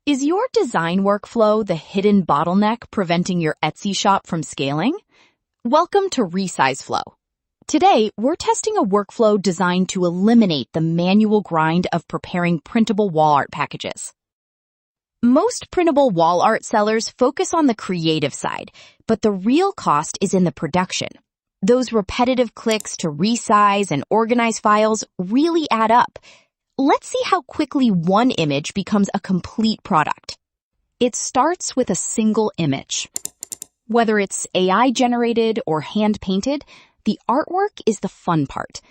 Is your design workflow the hidden bottleneck preventing your Etsy shop from scaling? Welcome to ResizeFlow. Today, we're testing a workflow designed to eliminate the manual grind of preparing printable wall art packages. Most printable wall art sellers focus on the creative side, but the real cost is in the production. Those repetitive clicks to resize and organize files really add up. Let's see how quickly one image becomes a complete product. It starts with a single image. Whether it's AI-generated or hand-painted, the artwork is the fun part.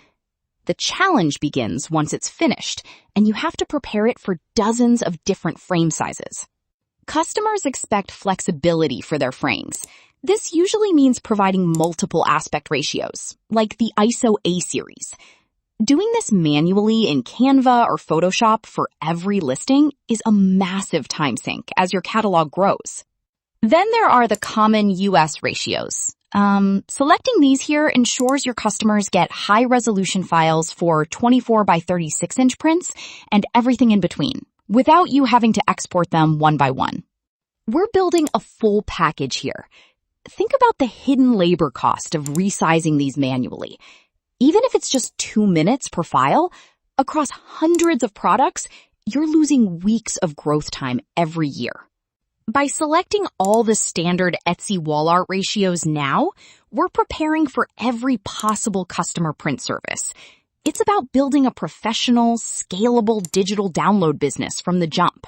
The challenge begins once it's finished, and you have to prepare it for dozens of different frame sizes. Customers expect flexibility for their frames. This usually means providing multiple aspect ratios, like the ISO A series. Doing this manually in Canva or Photoshop for every listing is a massive time sink as your catalog grows. Then there are the common US ratios. Selecting these here ensures your customers get high-resolution files for 24 by 36-inch prints and everything in between, without you having to export them one by one. We're building a full package here. Think about the hidden labor cost of resizing these manually. Even if it's just 2 minutes per file, across hundreds of products, you're losing weeks of growth time every year. By selecting all the standard Etsy wall art ratios now, we're preparing for every possible customer print service. It's about building a professional, scalable digital download business from the jump.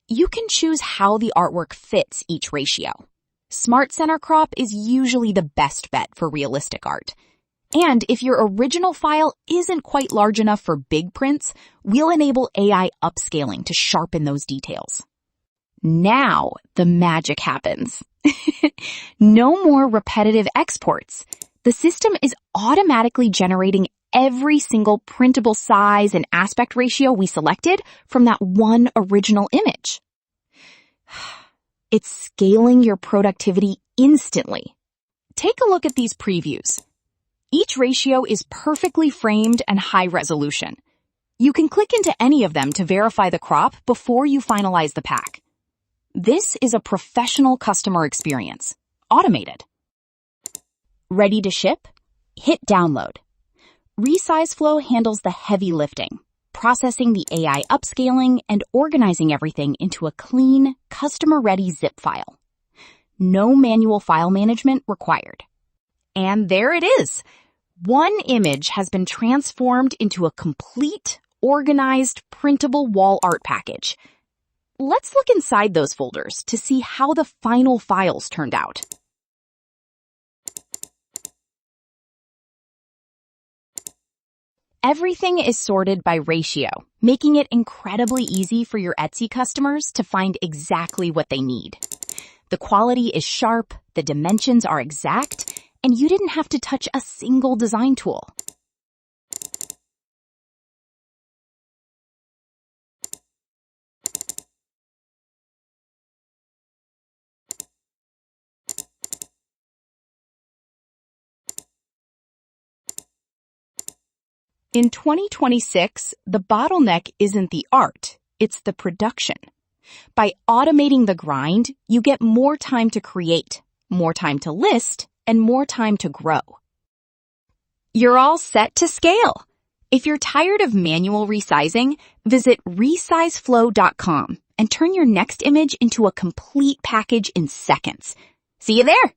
You can choose how the artwork fits each ratio. Smart Center Crop is usually the best bet for realistic art. And if your original file isn't quite large enough for big prints, we'll enable AI upscaling to sharpen those details. Now the magic happens. No more repetitive exports. The system is automatically generating every single printable size and aspect ratio we selected from that one original image. It's scaling your productivity instantly. Take a look at these previews. Each ratio is perfectly framed and high resolution. You can click into any of them to verify the crop before you finalize the pack. This is a professional customer experience, automated. Ready to ship? Hit download. ResizeFlow handles the heavy lifting, processing the AI upscaling and organizing everything into a clean, customer-ready zip file. No manual file management required. And there it is. One image has been transformed into a complete, organized, printable wall art package. Let's look inside those folders to see how the final files turned out. Everything is sorted by ratio, making it incredibly easy for your Etsy customers to find exactly what they need. The quality is sharp, the dimensions are exact, and you didn't have to touch a single design tool. In 2026, the bottleneck isn't the art, it's the production. By automating the grind, you get more time to create, more time to list, and more time to grow. You're all set to scale. If you're tired of manual resizing, visit resizeflow.com and turn your next image into a complete package in seconds. See you there!